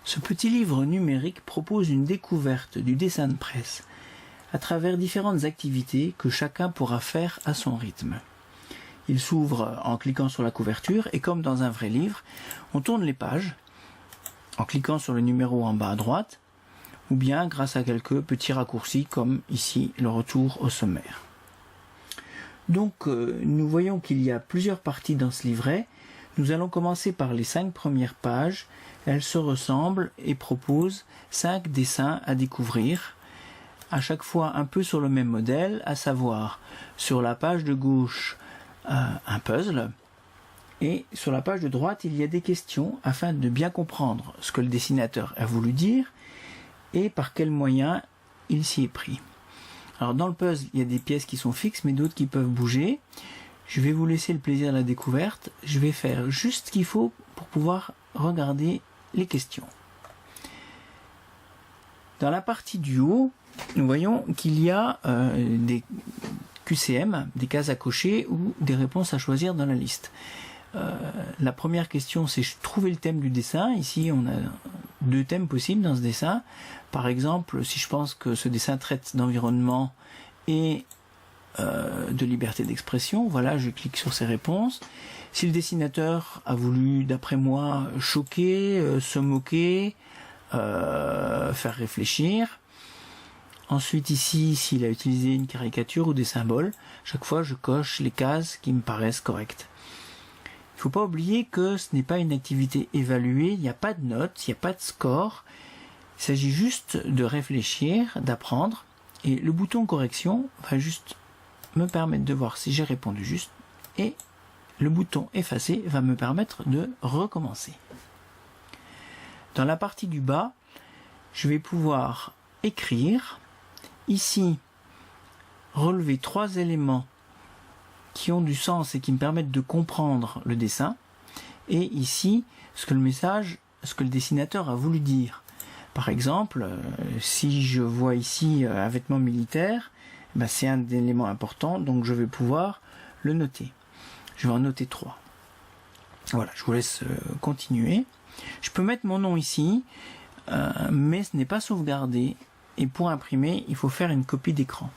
Ce petit livre numérique propose une découverte du dessin de presse à travers différentes activités que chacun pourra faire à son rythme. Il s'ouvre en cliquant sur la couverture et comme dans un vrai livre, on tourne les pages en cliquant sur le numéro en bas à droite ou bien grâce à quelques petits raccourcis comme ici le retour au sommaire. Donc nous voyons qu'il y a plusieurs parties dans ce livret. Nous allons commencer par les 5 premières pages. Elles se ressemblent et proposent 5 dessins à découvrir, à chaque fois un peu sur le même modèle, à savoir sur la page de gauche un puzzle et sur la page de droite il y a des questions afin de bien comprendre ce que le dessinateur a voulu dire et par quels moyens il s'y est pris. Alors dans le puzzle il y a des pièces qui sont fixes mais d'autres qui peuvent bouger. Je vais vous laisser le plaisir de la découverte. Je vais faire juste ce qu'il faut pour pouvoir regarder les questions. Dans la partie du haut, nous voyons qu'il y a des QCM, des cases à cocher ou des réponses à choisir dans la liste. La première question, c'est trouver le thème du dessin. Ici, on a 2 thèmes possibles dans ce dessin. Par exemple, si je pense que ce dessin traite d'environnement et de liberté d'expression, voilà, je clique sur ces réponses. Si le dessinateur a voulu, d'après moi, choquer, se moquer, faire réfléchir. Ensuite ici, s'il a utilisé une caricature ou des symboles, chaque fois je coche les cases qui me paraissent correctes. Il ne faut pas oublier que ce n'est pas une activité évaluée, il n'y a pas de notes, il n'y a pas de score. Il s'agit juste de réfléchir, d'apprendre, et le bouton correction va juste me permettre de voir si j'ai répondu juste, et le bouton effacer va me permettre de recommencer. Dans la partie du bas, je vais pouvoir écrire, ici relever 3 éléments qui ont du sens et qui me permettent de comprendre le dessin, et ici ce que le dessinateur a voulu dire. Par exemple, si je vois ici un vêtement militaire, c'est un élément important, donc je vais pouvoir le noter. Je vais en noter 3. Voilà, je vous laisse continuer. Je peux mettre mon nom ici, mais ce n'est pas sauvegardé. Et pour imprimer, il faut faire une copie d'écran.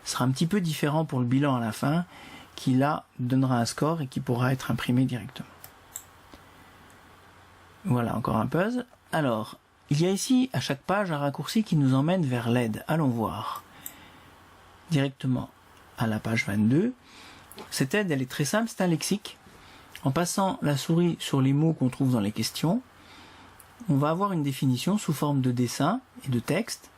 Ce sera un petit peu différent pour le bilan à la fin, qui là donnera un score et qui pourra être imprimé directement. Voilà, encore un puzzle. Alors, il y a ici à chaque page un raccourci qui nous emmène vers l'aide. Allons voir. Directement à la page 22. Cette aide, elle est très simple, c'est un lexique. En passant la souris sur les mots qu'on trouve dans les questions, on va avoir une définition sous forme de dessin et de texte.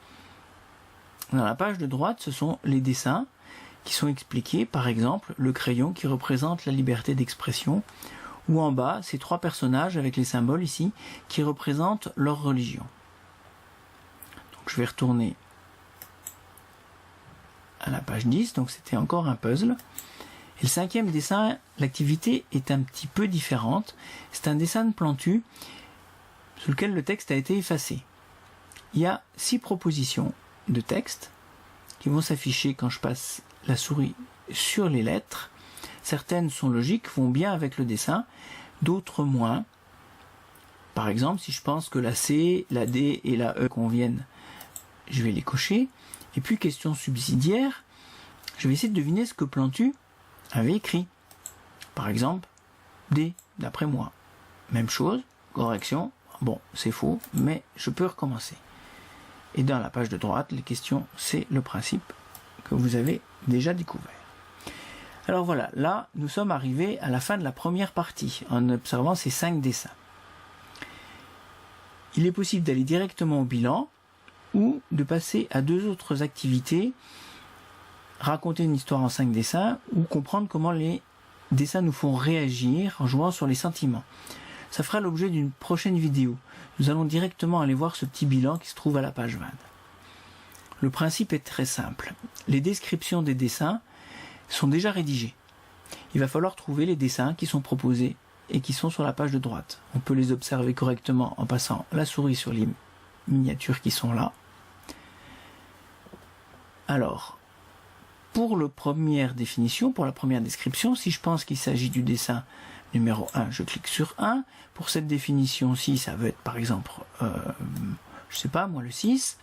Dans la page de droite, ce sont les dessins qui sont expliqués, par exemple le crayon qui représente la liberté d'expression, ou en bas, ces 3 personnages avec les symboles ici qui représentent leur religion. Donc je vais retourner à la page 10, donc c'était encore un puzzle. Et le 5e dessin, l'activité est un petit peu différente. C'est un dessin de Plantu sur lequel le texte a été effacé. Il y a 6 propositions de texte qui vont s'afficher quand je passe la souris sur les lettres. Certaines sont logiques, vont bien avec le dessin, d'autres moins. Par exemple, si je pense que la C, la D et la E conviennent, je vais les cocher. Et puis, question subsidiaire, je vais essayer de deviner ce que Plantu avait écrit. Par exemple, D, d'après moi. Même chose, correction, bon, c'est faux, mais je peux recommencer. Et dans la page de droite, les questions, c'est le principe que vous avez déjà découvert. Alors voilà, là, nous sommes arrivés à la fin de la première partie, en observant ces 5 dessins. Il est possible d'aller directement au bilan, ou de passer à 2 autres activités, raconter une histoire en 5 dessins, ou comprendre comment les dessins nous font réagir en jouant sur les sentiments. Ça fera l'objet d'une prochaine vidéo. Nous allons directement aller voir ce petit bilan qui se trouve à la page 20. Le principe est très simple. Les descriptions des dessins sont déjà rédigées. Il va falloir trouver les dessins qui sont proposés et qui sont sur la page de droite. On peut les observer correctement en passant la souris sur les miniatures qui sont là. Alors, pour la première définition, pour la première description, si je pense qu'il s'agit du dessin numéro 1, je clique sur 1. Pour cette définition-ci, ça veut être par exemple, je sais pas moi, le 6.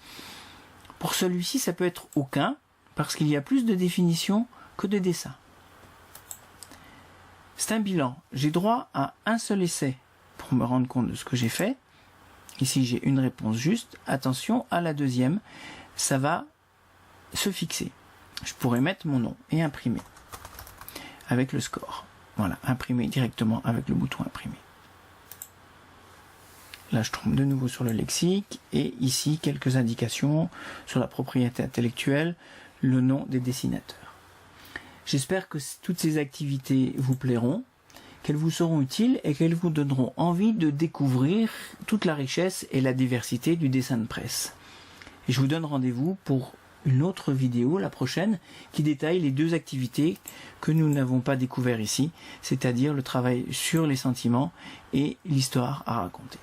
Pour celui-ci, ça peut être aucun, parce qu'il y a plus de définitions que de dessins. C'est un bilan. J'ai droit à un seul essai pour me rendre compte de ce que j'ai fait. Ici, j'ai une réponse juste. Attention, à la deuxième, ça va se fixer. Je pourrais mettre mon nom et imprimer avec le score. Voilà, imprimer directement avec le bouton imprimer. Là, je tombe de nouveau sur le lexique et ici, quelques indications sur la propriété intellectuelle, le nom des dessinateurs. J'espère que toutes ces activités vous plairont, qu'elles vous seront utiles et qu'elles vous donneront envie de découvrir toute la richesse et la diversité du dessin de presse. Et je vous donne rendez-vous pour une autre vidéo, la prochaine, qui détaille les deux activités que nous n'avons pas découvert ici, c'est-à-dire le travail sur les sentiments et l'histoire à raconter.